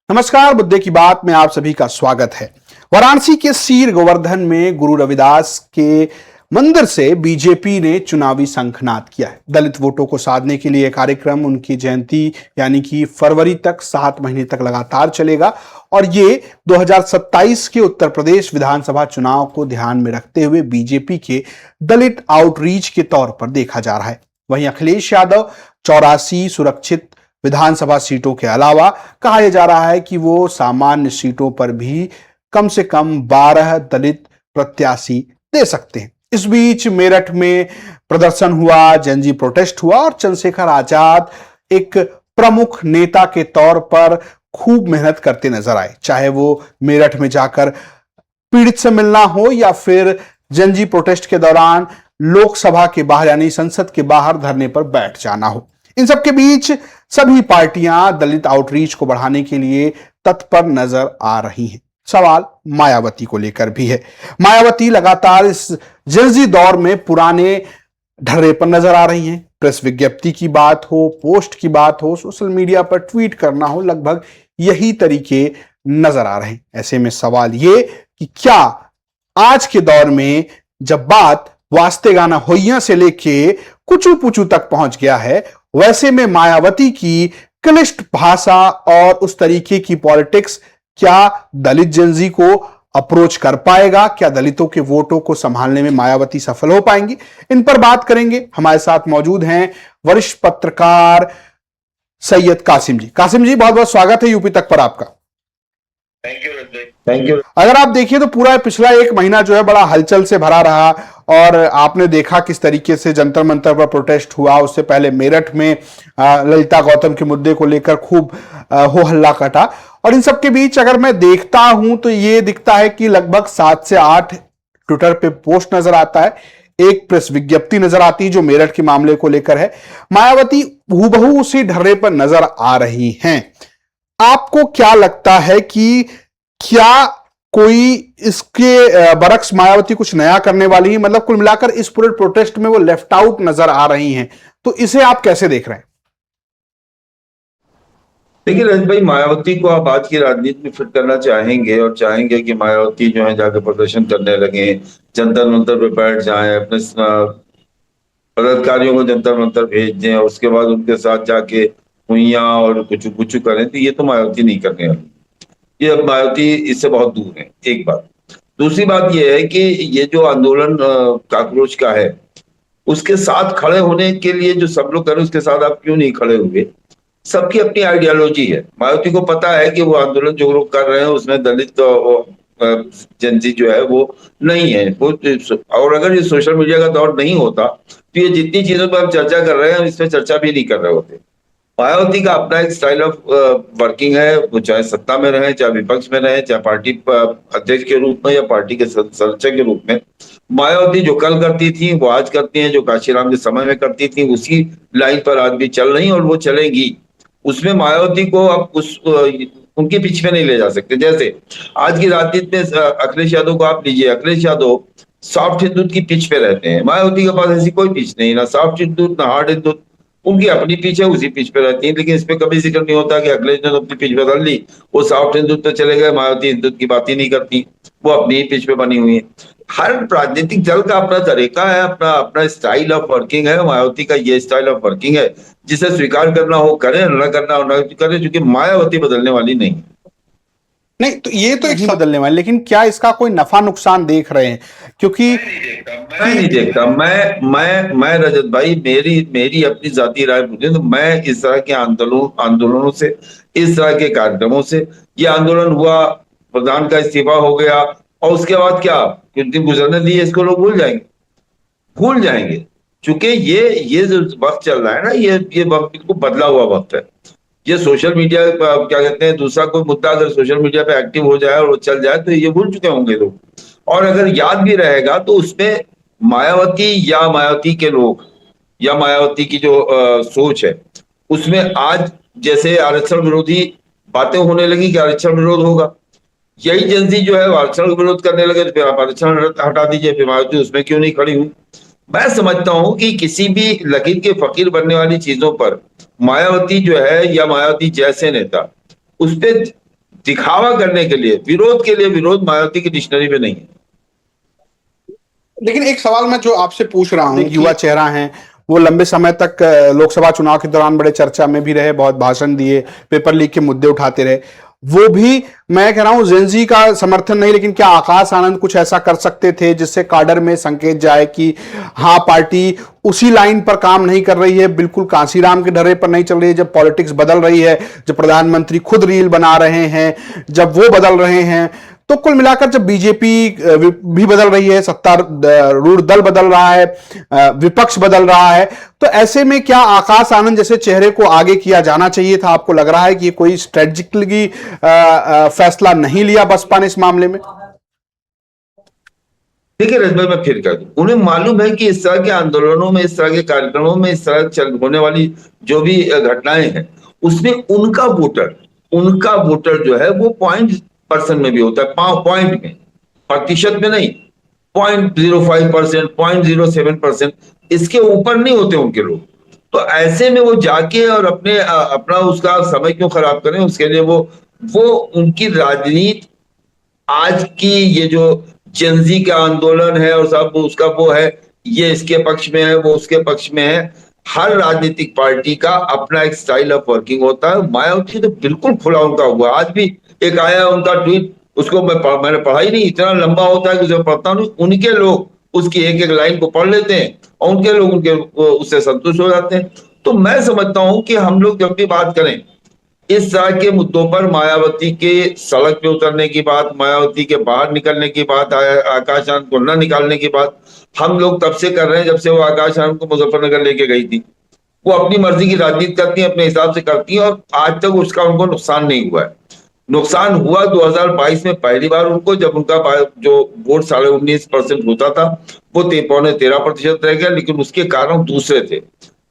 नमस्कार। मुद्दे की बात में आप सभी का स्वागत है। वाराणसी के सीर गोवर्धन में गुरु रविदास के मंदिर से बीजेपी ने चुनावी शंखनाद किया है। दलित वोटों को साधने के लिए कार्यक्रम उनकी जयंती यानी कि फरवरी तक 7 महीने तक लगातार चलेगा और ये 2027 के उत्तर प्रदेश विधानसभा चुनाव को ध्यान में रखते हुए बीजेपी के दलित आउटरीच के तौर पर देखा जा रहा है। वहीं अखिलेश यादव 84 सुरक्षित विधानसभा सीटों के अलावा कहा यह जा रहा है कि वो सामान्य सीटों पर भी कम से कम 12 दलित प्रत्याशी दे सकते हैं। इस बीच मेरठ में प्रदर्शन हुआ, जनजी प्रोटेस्ट हुआ और चंद्रशेखर आजाद एक प्रमुख नेता के तौर पर खूब मेहनत करते नजर आए, चाहे वो मेरठ में जाकर पीड़ित से मिलना हो या फिर जनजी प्रोटेस्ट के दौरान लोकसभा के बाहर यानी संसद के बाहर धरने पर बैठ जाना हो। इन सबके बीच सभी पार्टियां दलित आउटरीच को बढ़ाने के लिए तत्पर नजर आ रही हैं। सवाल मायावती को लेकर भी है। मायावती लगातार इस जर्जी दौर में पुराने ढर्रे पर नजर आ रही हैं। प्रेस विज्ञप्ति की बात हो, पोस्ट की बात हो, सोशल मीडिया पर ट्वीट करना हो, लगभग यही तरीके नजर आ रहे हैं। ऐसे में सवाल ये कि क्या आज के दौर में जब बात वास्ते गाना होइया से लेके कुचू पुचू तक पहुंच गया है, वैसे में मायावती की क्लिष्ट भाषा और उस तरीके की पॉलिटिक्स क्या दलित जनजी को अप्रोच कर पाएगा? क्या दलितों के वोटों को संभालने में मायावती सफल हो पाएंगी? इन पर बात करेंगे। हमारे साथ मौजूद हैं वरिष्ठ पत्रकार सैयद कासिम जी। कासिम जी, बहुत बहुत स्वागत है यूपी तक पर आपका। Thank you. अगर आप देखिए तो पूरा पिछला एक महीना जो है बड़ा हलचल से भरा रहा और आपने देखा किस तरीके से जंतर मंतर पर प्रोटेस्ट हुआ। उससे पहले मेरठ में ललिता गौतम के मुद्दे को लेकर खूब हो हल्ला कटा और इन सब के बीच अगर मैं देखता हूं तो ये दिखता है कि लगभग 7 से 8 ट्विटर पे पोस्ट नजर आता है, एक प्रेस विज्ञप्ति नजर आती है जो मेरठ के मामले को लेकर है। मायावती हूबहू उसी ढर्रे पर नजर आ रही हैं। आपको क्या लगता है कि क्या कोई इसके बरक्स मायावती कुछ नया करने वाली है? मतलब कुल मिलाकर इस पूरे प्रोटेस्ट में वो लेफ्ट आउट नजर आ रही हैं, तो इसे आप कैसे देख रहे हैं? देखिए रजत भाई, मायावती को आप आज की राजनीति में फिट करना चाहेंगे और चाहेंगे कि मायावती जो है जाकर प्रदर्शन करने लगे, जंतर मंतर पे बैठ जाएं, अपने पदाधिकारियों को जंतर मंतर भेज दें और उसके बाद उनके साथ जाके हुइयां और कुछ कुछ करें, तो ये तो मायावती नहीं करने वाली। ये अब मायावती इससे बहुत दूर है, एक बात। दूसरी बात ये है कि ये जो आंदोलन काकरोच का है, उसके साथ खड़े होने के लिए जो सब लोग कर रहे हैं उसके साथ आप क्यों नहीं खड़े हुए? सबकी अपनी आइडियोलॉजी है। मायावती को पता है कि वो आंदोलन जो लोग कर रहे हैं उसमें दलित जनजी जो है वो नहीं है वो। और अगर ये सोशल मीडिया का दौर नहीं होता तो ये जितनी चीजों पर हम चर्चा कर रहे हैं इसमें चर्चा भी नहीं कर रहे होते। मायावती का अपना एक स्टाइल ऑफ वर्किंग है, वो चाहे सत्ता में रहे, चाहे विपक्ष में रहे, चाहे पार्टी अध्यक्ष के रूप में या पार्टी के संरक्षक के रूप में। मायावती जो कल करती थी वो आज करती हैं, जो काशीराम के समय में करती थी उसी लाइन पर आज भी चल रही और वो चलेंगी। उसमें मायावती को आप उनके पीछे में नहीं ले जा सकते। जैसे आज की राजनीति में अखिलेश यादव को आप लीजिए, अखिलेश यादव सॉफ्ट हिंदुत्व की पिच पे रहते हैं। मायावती के पास ऐसी कोई पिच नहीं, ना सॉफ्ट हिंदुत्व ना हार्ड हिंदुत्व, उनकी अपनी पिच है, उसी पिच पे रहती है। लेकिन इसमें कभी जिक्र नहीं होता कि अखिलेश ने अपनी पिच बदल ली, वो सॉफ्ट हिंदुत्व पे चले गए, मायावती हिंदुत्व की बात ही नहीं करती, वो अपनी ही पिच पे बनी हुई है। हर राजनीतिक दल का अपना तरीका है, अपना अपना स्टाइल ऑफ वर्किंग है। मायावती का ये स्टाइल ऑफ वर्किंग है, जिसे स्वीकार करना हो करें, न करना हो न करें, क्योंकि मायावती बदलने वाली नहीं। नहीं तो ये तो एक बदलने वाली, लेकिन क्या इसका कोई नफा नुकसान देख रहे हैं? क्योंकि मैं नहीं देखता। मैं रजत भाई, मेरी अपनी जाती राय बोले तो मैं इस तरह के आंदोलनों से, इस तरह के कार्यक्रमों से, ये आंदोलन हुआ, प्रधान का इस्तीफा हो गया और उसके बाद क्या कुछ दिन गुजरने दिए, इसको लोग भूल जाएंगे। चूंकि ये जो वक्त चल रहा है ना, ये वक्त बिल्कुल बदला हुआ वक्त है। ये सोशल मीडिया क्या कहते हैं, दूसरा कोई मुद्दा अगर सोशल मीडिया पे एक्टिव हो जाए और वो चल जाए तो ये भूल चुके होंगे लोग। और अगर याद भी रहेगा तो उसमें मायावती या मायावती के लोग या मायावती की जो सोच है उसमें आज जैसे आरक्षण विरोधी बातें होने लगी कि आरक्षण विरोध होगा, यही जनसी जो है आरक्षण विरोध करने लगे तो फिर आप आरक्षण हटा दीजिए, फिर मायावती उसमें क्यों नहीं खड़ी हुई? मैं समझता हूं कि किसी भी लकीर के फकीर बनने वाली चीजों पर मायावती जो है या मायावती जैसे नेता उस पर दिखावा करने के लिए विरोध मायावती की डिक्शनरी में नहीं है। लेकिन एक सवाल मैं जो आपसे पूछ रहा हूं, युवा चेहरा हैं, वो लंबे समय तक लोकसभा चुनाव के दौरान बड़े चर्चा में भी रहे, बहुत भाषण दिए, पेपर लीक के मुद्दे उठाते रहे। वो भी, मैं कह रहा हूं, जेनजी का समर्थन नहीं, लेकिन क्या आकाश आनंद कुछ ऐसा कर सकते थे जिससे काडर में संकेत जाए कि हाँ, पार्टी उसी लाइन पर काम नहीं कर रही है, बिल्कुल कांसीराम के ढर्रे पर नहीं चल रही है। जब पॉलिटिक्स बदल रही है, जब प्रधानमंत्री खुद रील बना रहे हैं, जब वो बदल रहे हैं, तो कुल मिलाकर जब बीजेपी भी बदल रही है, सत्तारूढ़ दल बदल रहा है, विपक्ष बदल रहा है, तो ऐसे में क्या आकाश आनंद जैसे चेहरे को आगे किया जाना चाहिए था? आपको लग रहा है कि ये कोई स्ट्रेटेजिकली फैसला नहीं लिया बसपा ने इस मामले में? देखिए रजत भाई, मैं फिर कह दूं, उन्हें मालूम है कि इस तरह के आंदोलनों में, इस तरह के कार्यक्रमों में, इस तरह चल होने वाली जो भी घटनाएं हैं, उसमें उनका वोटर जो है वो % में भी होता है, पॉइंट में, प्रतिशत में नहीं। 0.05%, 0.07%, इसके ऊपर नहीं होते उनके लोग। तो ऐसे में वो जाके और अपना उसका समय क्यों खराब करें? उसके लिए वो उनकी राजनीति, आज की ये जो जेनजी का आंदोलन है और सब उसका वो है, ये इसके पक्ष में है, वो उसके पक्ष में है। हर राजनीतिक पार्टी का अपना एक स्टाइल ऑफ वर्किंग होता है। मायावती तो बिल्कुल खुला उनका हुआ। आज भी एक आया उनका ट्वीट, उसको मैंने पढ़ा ही नहीं, इतना लंबा होता है कि उसे पढ़ता नहीं। उनके लोग उसकी एक एक लाइन को पढ़ लेते हैं और उनके लोग उससे संतुष्ट हो जाते हैं। तो मैं समझता हूं कि हम लोग जब भी बात करें इस तरह के मुद्दों पर, मायावती के सड़क पे उतरने की बात, मायावती के बाहर निकलने की बात, आकाश आनंद को न निकालने की बात, हम लोग तब से कर रहे हैं जब से वो आकाश आनंद को मुजफ्फरनगर लेके गई थी। वो अपनी मर्जी की राजनीति करती है, अपने हिसाब से करती है, और आज तक उसका उनको नुकसान नहीं हुआ है। नुकसान हुआ 2022 में पहली बार उनको, जब उनका जो वोट 19.5% होता था वो 13.5% रह गया, लेकिन उसके कारण दूसरे थे।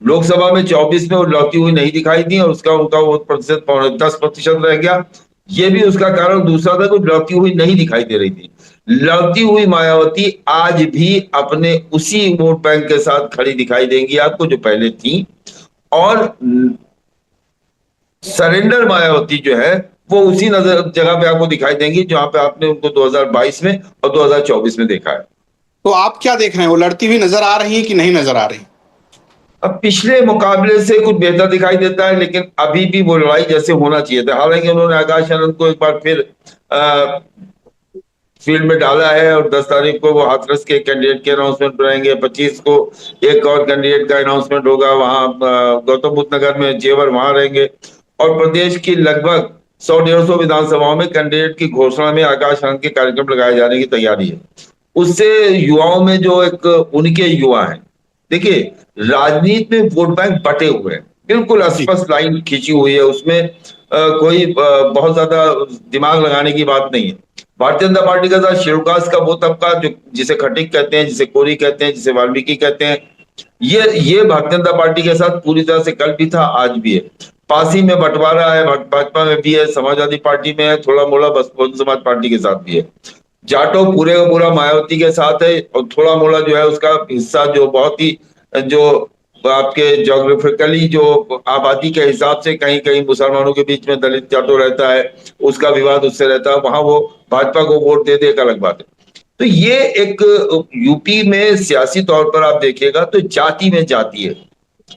लोकसभा में 24 में वो लौटी हुई नहीं दिखाई दी और उनका वोट प्रतिशत 10% रह गया। ये भी उसका कारण दूसरा था कि लौटी हुई नहीं दिखाई दे रही थी। लौटी हुई मायावती आज भी अपने उसी वोट बैंक के साथ खड़ी दिखाई देंगी आपको जो पहले थी, और सरेंडर मायावती जो है वो उसी जगह पे आपको दिखाई देंगी जहां पे आपने उनको 2022 में और 2024 में देखा है। तो आप क्या देख रहे हैं, वो लड़ती हुई नजर आ रही है कि नहीं नजर आ रही? अब पिछले मुकाबले से कुछ बेहतर दिखाई देता है, लेकिन अभी भी वो लड़ाई जैसे होना चाहिए था। हालांकि उन्होंने आकाश आनंद को एक बार फिर फील्ड में डाला है और 10 तारीख को वो हाथरस के कैंडिडेट के अनाउंसमेंट बनाएंगे। 25 को एक और कैंडिडेट का अनाउंसमेंट होगा, वहां गौतम बुद्ध नगर में जेवर वहां रहेंगे। और प्रदेश की लगभग 100-150 विधानसभाओं में कैंडिडेट की घोषणा में आकाश आनंद के कार्यक्रम लगाए जाने की तैयारी है। उससे युवाओं में जो एक उनके युवा हैं, देखिए राजनीति में वोट बैंक बटे हुए हैं, बिल्कुल स्पष्ट लाइन खींची हुई है, उसमें कोई बहुत ज्यादा दिमाग लगाने की बात नहीं है। भारतीय जनता पार्टी का साथ शेरुकास का वो तबका जो जिसे खटिक कहते हैं, जिसे कोरी कहते हैं, जिसे वाल्मीकि कहते हैं, ये भारतीय जनता पार्टी के साथ पूरी तरह से कल भी था, आज भी है। पासी में बंटवारा है, भाजपा में भी है, समाजवादी पार्टी में है, थोड़ा मोड़ा बहुजन समाज पार्टी के साथ भी है। जाटो पूरे का पूरा मायावती के साथ है, और थोड़ा मोड़ा जो है उसका हिस्सा जो बहुत ही जो आपके जोग्राफिकली जो आबादी के हिसाब से कहीं कहीं मुसलमानों के बीच में दलित जाटो रहता है, उसका विवाद उससे रहता है, वहां वो भाजपा को वोट दे दे, एक अलग बात है। तो ये एक यूपी में सियासी तौर पर आप देखिएगा तो जाति में जाति है।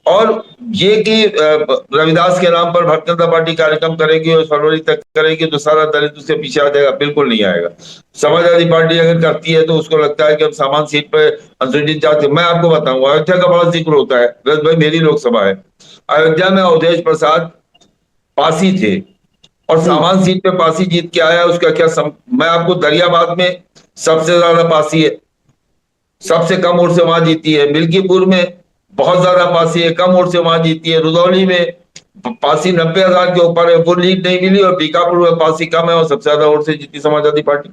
और ये कि रविदास के नाम पर भारतीय जनता पार्टी कार्यक्रम करेगी और फरवरी तक करेगी तो सारा दलित उसके पीछे आ जाएगा, बिल्कुल नहीं आएगा। समाजवादी पार्टी अगर करती है तो उसको लगता है कि हम सामान सीट पे अनुसूचित जाति। मैं आपको बताऊं, अयोध्या का बड़ा जिक्र होता है, रजत भाई मेरी लोकसभा है, अयोध्या में अवधेश प्रसाद पासी थे और सामान सीट पे पासी जीत के आया, उसका क्या मैं आपको दरियाबाद में सबसे ज्यादा पासी है, सबसे कम वोट से वहां जीती है। मिल्कीपुर में बहुत ज्यादा पासी है, कम वोट से वहां जीती है। रुदौली में पासी 90,000 के ऊपर है, वो लीड नहीं मिली, और बीकापुर में पासी कम है और सबसे ज्यादा वोट से जीती समाजवादी पार्टी।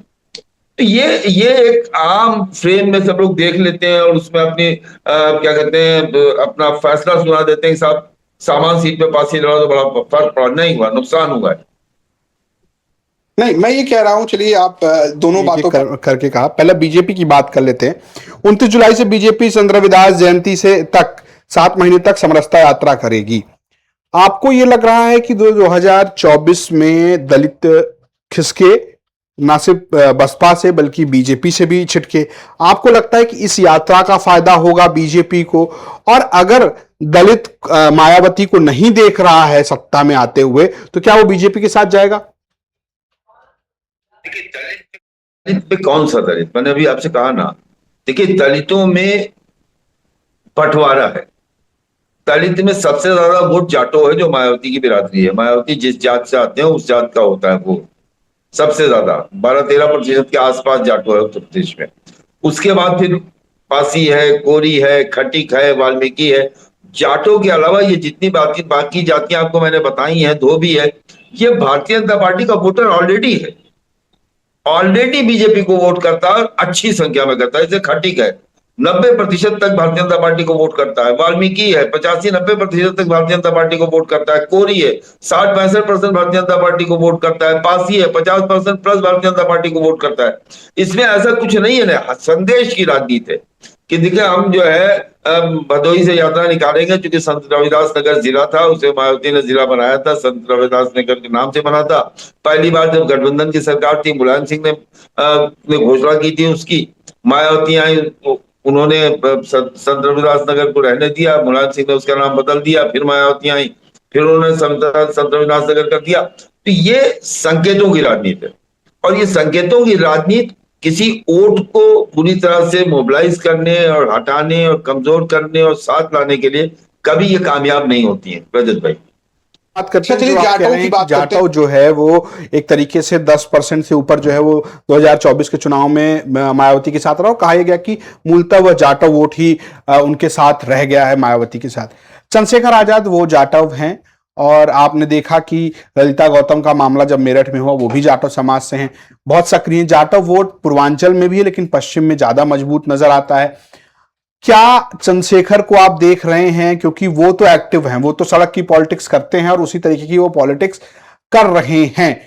तो ये एक आम फ्रेम में सब लोग देख लेते हैं और उसमें अपनी क्या कहते हैं अपना फैसला सुना देते हैं। साहब सामान सीट पे पासी लड़ा तो बड़ा फर्क पड़ा, नहीं हुआ, नुकसान हुआ है। नहीं, मैं ये कह रहा हूं, चलिए आप दोनों बातों करके कहा, पहले बीजेपी की बात कर लेते हैं। 29 जुलाई से बीजेपी संत रविदास जयंती से तक 7 महीने तक समरसता यात्रा करेगी। आपको ये लग रहा है कि 2024 में दलित खिसके, ना सिर्फ बसपा से बल्कि बीजेपी से भी छिटके। आपको लगता है कि इस यात्रा का फायदा होगा बीजेपी को? और अगर दलित मायावती को नहीं देख रहा है सत्ता में आते हुए, तो क्या वो बीजेपी के साथ जाएगा? देखिए, दलित पे कौन सा दलित, मैंने अभी आपसे कहा ना, देखिए दलितों में बंटवारा है। दलित में सबसे ज्यादा वोट जाटो है, जो मायावती की बिरादरी है। मायावती जिस जात से आते हैं उस जात का होता है वो सबसे ज्यादा 12-13% के आसपास जाटो है उत्तर प्रदेश में। उसके बाद फिर पासी है, कोरी है, खटिक है, वाल्मीकि है। जाटो के अलावा ये जितनी बाकी जातियां आपको मैंने बताई हैं, धोबी है, ये भारतीय जनता पार्टी का वोटर ऑलरेडी है, ऑलरेडी बीजेपी को वोट करता है और अच्छी संख्या में करता है। जैसे खटिक है, 90% तक भारतीय जनता पार्टी को वोट करता है। वाल्मीकि है, 85-90% तक भारतीय जनता पार्टी को वोट करता है। कोरी है, 60-65% भारतीय जनता पार्टी को वोट करता है। पासी है, 50% प्लस भारतीय जनता पार्टी को वोट करता है। इसमें ऐसा कुछ नहीं है ना, संदेश की राजनीति है कि देखिए हम जो है भदोही से यात्रा निकालेंगे, क्योंकि संत रविदास नगर जिला था, उसे मायावती ने जिला बनाया था, संत रविदास नगर के नाम से बना था। पहली बार जब गठबंधन की सरकार थी, मुलायम सिंह ने घोषणा की थी उसकी, मायावती आई, उन्होंने संत रविदास नगर को रहने दिया, मुलायम सिंह ने उसका नाम बदल दिया, फिर मायावती आई, फिर उन्होंने संत रविदास नगर कर दिया। तो ये संकेतों की राजनीति है, और ये संकेतों की राजनीति किसी वोट को पूरी तरह से मोबिलाइज करने और हटाने और कमजोर करने और साथ लाने के लिए कभी ये कामयाब नहीं होती है। रजत भाई, बात करते हैं, चलिए जो आप कह जाटों रहे की हैं बात कि करते जाटव जो है वो एक तरीके से 10% से ऊपर जो है वो 2024 के चुनाव में मायावती के साथ रहा, और कहा यह गया कि मूलतः वह जाटव वोट ही उनके साथ रह गया है मायावती के साथ। चंद्रशेखर आजाद वो जाटव हैं, और आपने देखा कि ललिता गौतम का मामला जब मेरठ में हुआ, वो भी जाटव समाज से हैं, बहुत सक्रिय। जाटव वोट पूर्वांचल में भी है, लेकिन पश्चिम में ज्यादा मजबूत नजर आता है। क्या चंद्रशेखर को आप देख रहे हैं, क्योंकि वो तो एक्टिव हैं, वो तो सड़क की पॉलिटिक्स करते हैं और उसी तरीके की वो पॉलिटिक्स कर रहे हैं,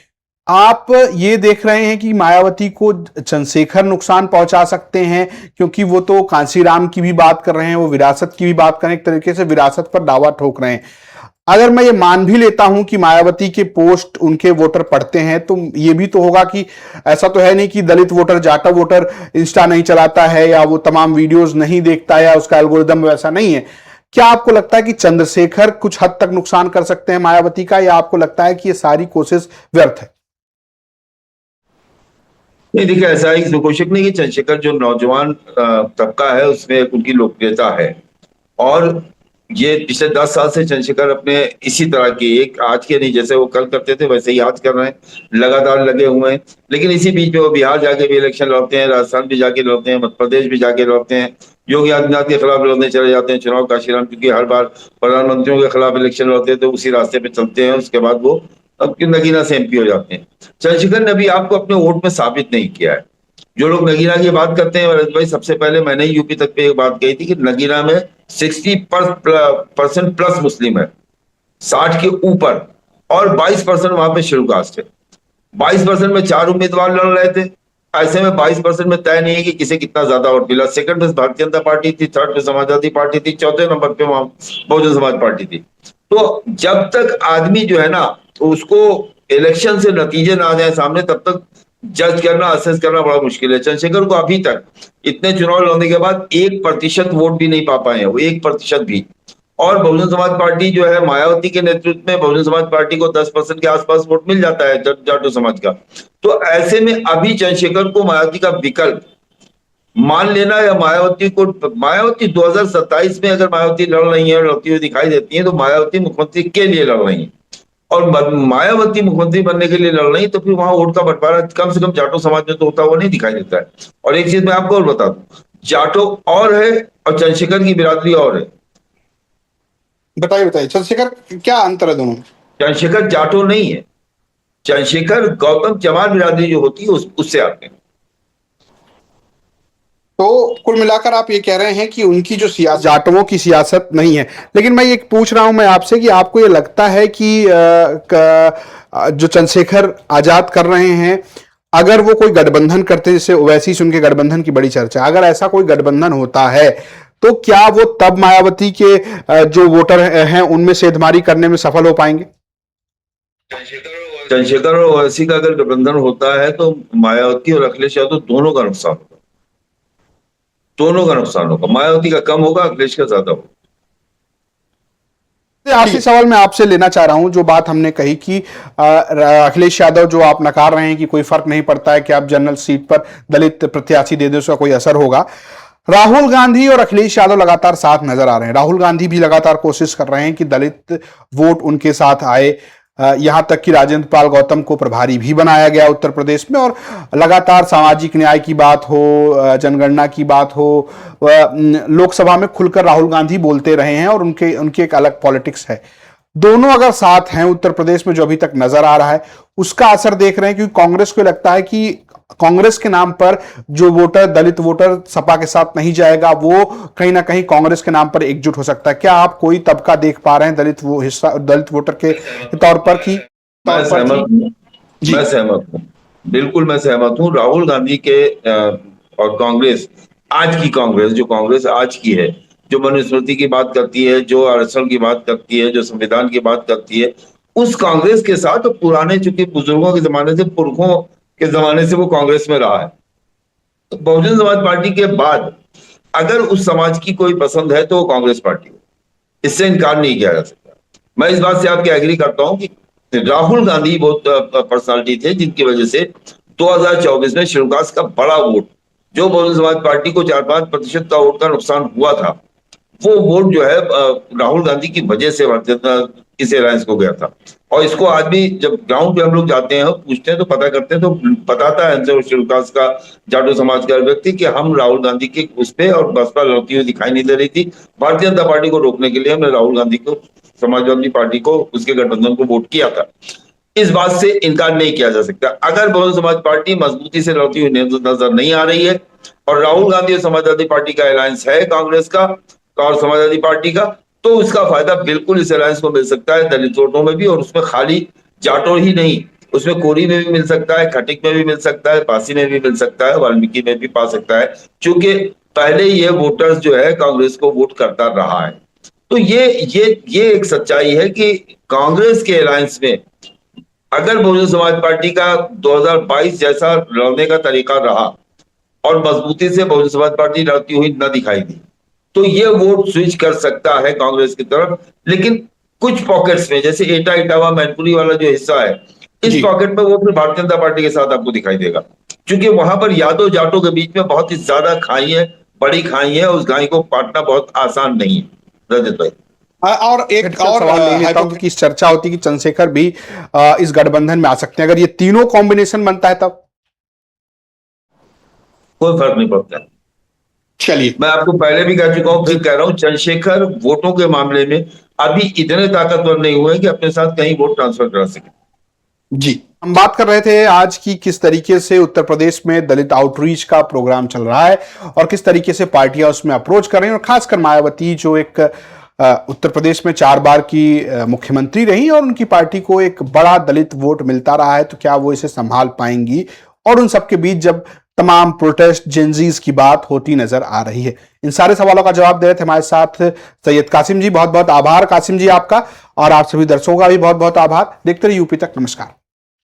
आप ये देख रहे हैं कि मायावती को चंद्रशेखर नुकसान पहुंचा सकते हैं? क्योंकि वो तो कांसीराम की भी बात कर रहे हैं, वो विरासत की भी बात कर रहे हैं, एक तरीके से विरासत पर दावा ठोक रहे हैं। अगर मैं ये मान भी लेता हूं कि मायावती के पोस्ट उनके वोटर पढ़ते हैं, तो ये भी तो होगा कि ऐसा तो है नहीं कि दलित वोटर, जाटव वोटर इंस्टा नहीं चलाता है, या वो तमाम वीडियोस नहीं देखता है, या उसका एल्गोरिदम वैसा नहीं है। क्या आपको लगता है कि चंद्रशेखर कुछ हद तक नुकसान कर सकते हैं मायावती का, या आपको लगता है कि ये सारी कोशिश व्यर्थ है? नहीं देखिए, ऐसा है इसमें कोई शक नहीं कि चंद्रशेखर जो नौजवान तबका है उसमें उनकी लोकप्रियता है, और ये पिछले 10 साल से चंद्रशेखर अपने इसी तरह की, एक आज के नहीं, जैसे वो कल करते थे वैसे ही आज कर रहे हैं, लगातार लगे हुए हैं। लेकिन इसी बीच में वो बिहार जाके भी इलेक्शन लड़ते हैं, राजस्थान भी जाके लड़ते हैं, मध्य प्रदेश भी जाके लड़ते हैं, योगी आदित्यनाथ के खिलाफ लड़ने चले जाते हैं चुनाव काशीराम, क्योंकि हर बार प्रधानमंत्रियों के खिलाफ इलेक्शन लड़ते हैं तो उसी रास्ते पे चलते हैं, उसके बाद वो अब नगीना से MP हो जाते हैं। चंद्रशेखर ने अभी आपको अपने वोट में साबित नहीं किया है। जो लोग नगीना की बात करते हैं, वरद भाई, सबसे पहले मैंने यूपी तक पे एक बात कही थी कि नगीना में 60% प्लस मुस्लिम है, 60 के ऊपर, और 22% वहां पे शेड्यूल कास्ट है। 22% में 4 उम्मीदवार लड़ रहे थे, ऐसे में 22% में तय नहीं है कि किसे कितना ज्यादा वोट मिला। सेकंड पे भारतीय जनता पार्टी थी, थर्ड पे समाजवादी पार्टी थी, चौथे नंबर पे वहां बहुजन समाज पार्टी थी। तो जब तक आदमी जो है ना, उसको इलेक्शन से नतीजे ना आ जाए सामने, तब तक जज करना, असेस करना बड़ा मुश्किल है। चंद्रशेखर को अभी तक इतने चुनाव लड़ने के बाद 1% वोट भी नहीं पा पाए हैं, वो 1% भी। और बहुजन समाज पार्टी जो है मायावती के नेतृत्व में, बहुजन समाज पार्टी को 10% के आसपास वोट मिल जाता है जाटो समाज का। तो ऐसे में अभी चंद्रशेखर को मायावती का विकल्प मान लेना, या मायावती 2027 में अगर मायावती लड़ रही है, लड़ती हुई दिखाई देती है, तो मायावती मुख्यमंत्री के लिए लड़ रही है, और मायावती मुख्यमंत्री बनने के लिए लड़ रही, तो फिर वहां वोट का बंटवारा कम से कम जाटो समाज में तो होता हुआ नहीं दिखाई देता है। और एक चीज मैं आपको और बता दूं, जाटो और है और चंद्रशेखर की बिरादरी और है। बताइए बताइए, चंद्रशेखर क्या अंतर है दोनों में? चंद्रशेखर जाटो नहीं है, चंद्रशेखर गौतम चमार बिरादरी जो होती है उससे आते हैं। तो कुल मिलाकर आप ये कह रहे हैं कि उनकी जो सियासत, जाटवों की सियासत नहीं है। लेकिन मैं ये पूछ रहा हूं मैं आपसे कि आपको ये लगता है कि जो चंद्रशेखर आजाद कर रहे हैं, अगर वो कोई गठबंधन करते, जैसे ओवैसी से उनके गठबंधन की बड़ी चर्चा, अगर ऐसा कोई गठबंधन होता है, तो क्या वो तब मायावती के जो वोटर हैं उनमें सेंधमारी करने में सफल हो पाएंगे? चंद्रशेखर और ओवैसी का अगर गठबंधन होता है तो मायावती और अखिलेश यादव दोनों का नुकसान होगा, दोनों का नुकसान होगा। मायावती का कम होगा, अखिलेश का ज्यादा होगा। आखिरी सवाल मैं आपसे लेना चाह रहा हूं, जो बात हमने कही कि अखिलेश यादव जो आप नकार रहे हैं कि कोई फर्क नहीं पड़ता है कि आप जनरल सीट पर दलित प्रत्याशी दे दें, उसका कोई असर होगा। राहुल गांधी और अखिलेश यादव लगातार साथ नजर आ रहे हैं। राहुल गांधी भी लगातार कोशिश कर रहे हैं कि दलित वोट उनके साथ आए। यहां तक कि राजेंद्र पाल गौतम को प्रभारी भी बनाया गया उत्तर प्रदेश में, और लगातार सामाजिक न्याय की बात हो, जनगणना की बात हो, लोकसभा में खुलकर राहुल गांधी बोलते रहे हैं और उनके उनकी एक अलग पॉलिटिक्स है। दोनों अगर साथ हैं उत्तर प्रदेश में, जो अभी तक नजर आ रहा है, उसका असर देख रहे हैं, क्योंकि कांग्रेस को लगता है कि कांग्रेस के नाम पर जो वोटर, दलित वोटर सपा के साथ नहीं जाएगा, वो कहीं ना कहीं कांग्रेस के नाम पर एकजुट हो सकता है। क्या आप कोई तबका देख पा रहे हैं दलित वोटर के तौर पर कि मैं सहमत हूँ, बिल्कुल मैं सहमत हूँ। राहुल गांधी के और कांग्रेस, आज की कांग्रेस, जो कांग्रेस आज की है, जो मनुस्मृति की बात करती है, जो आरक्षण की बात करती है, जो संविधान की बात करती है, उस कांग्रेस के साथ पुराने, चूंकि बुजुर्गों के जमाने से, पुरखों के जमाने से वो कांग्रेस में रहा है। तो बहुजन समाज पार्टी के बाद अगर उस समाज की कोई पसंद है तो वो कांग्रेस पार्टी हो, इससे इनकार नहीं किया जा सकता। मैं इस बात से आपके एग्री करता हूं कि राहुल गांधी बहुत पर्सनालिटी थे जिनकी वजह से 2024 में शिवकाश का बड़ा वोट, जो बहुजन समाज पार्टी को 4-5% का वोट का नुकसान हुआ था, वो वोट जो है राहुल गांधी की वजह से भारतीय जनता इस अलायंस को गया था। और इसको आज भी जब ग्राउंड पे हम लोग जाते हैं, पूछते हैं, तो पता करते हैं, तो बताता है हमसे शिवकाश का, जाटो समाज का व्यक्ति, कि हम राहुल गांधी के उस पे, और बसपा लड़ती हुई दिखाई नहीं दे रही थी, भारतीय जनता पार्टी को रोकने के लिए हमने राहुल गांधी को, समाजवादी पार्टी को, उसके गठबंधन को वोट किया था। इस बात से इनकार नहीं किया जा सकता। अगर बहुजन समाज पार्टी मजबूती से लड़ती हुई नजर नहीं आ रही है और राहुल गांधी और समाजवादी पार्टी का अलायंस है, कांग्रेस का और समाजवादी पार्टी का, तो उसका फायदा बिल्कुल इस अलायंस को मिल सकता है, दलित वोटों में भी। और उसमें खाली जाटो ही नहीं, उसमें कोरी में भी मिल सकता है, खटिक में भी मिल सकता है, पासी में भी मिल सकता है, वाल्मीकि में भी पा सकता है, क्योंकि पहले ये वोटर्स जो है कांग्रेस को वोट करता रहा है। तो ये एक सच्चाई है कि कांग्रेस के अलायंस में अगर बहुजन समाज पार्टी का 2022 जैसा लड़ने का तरीका रहा और मजबूती से बहुजन समाज पार्टी लड़ती हुई न दिखाई दी, तो ये वोट स्विच कर सकता है कांग्रेस की तरफ। लेकिन कुछ पॉकेट्स में, जैसे एटा, इटावा, मैनपुरी वाला जो हिस्सा है, इस पॉकेट में वो फिर भारतीय जनता पार्टी के साथ आपको दिखाई देगा, क्योंकि वहां पर यादव जाटों के बीच में बहुत ही ज्यादा खाई है, बड़ी खाई है, उस खाई को पाटना बहुत आसान नहीं है। रजत भाई, और एक और सवाल ले लेता हूं, क्योंकि इस चर्चा होती है कि चंद्रशेखर भी इस गठबंधन में आ सकते हैं। अगर ये तीनों कॉम्बिनेशन बनता है तब कोई फर्क नहीं पड़ता। चलिए, मैं आपको पहले भी कह चुका हूं, फिर कह रहा हूं, चंद्रशेखर वोटों के मामले में अभी इतने ताकतवर नहीं हुए कि अपने साथ कहीं वोट ट्रांसफर करा सके। जी, हम बात कर रहे थे आज की किस तरीके से उत्तर प्रदेश में दलित आउटरीच का प्रोग्राम चल रहा है और किस तरीके से पार्टियां उसमें अप्रोच कर रही हैं, और खासकर मायावती जो एक उत्तर प्रदेश में 4 बार की मुख्यमंत्री रही और उनकी पार्टी को एक बड़ा दलित वोट मिलता रहा है, तो क्या वो इसे संभाल पाएंगी। और उन सबके बीच जब तमाम प्रोटेस्ट, जेंजीज की बात होती नजर आ रही है। इन सारे सवालों का जवाब दे रहे थे हमारे साथ सैयद कासिम जी। बहुत बहुत आभार कासिम जी आपका, और आप सभी दर्शकों का भी बहुत बहुत आभार। देखते रहिए यूपी तक। नमस्कार।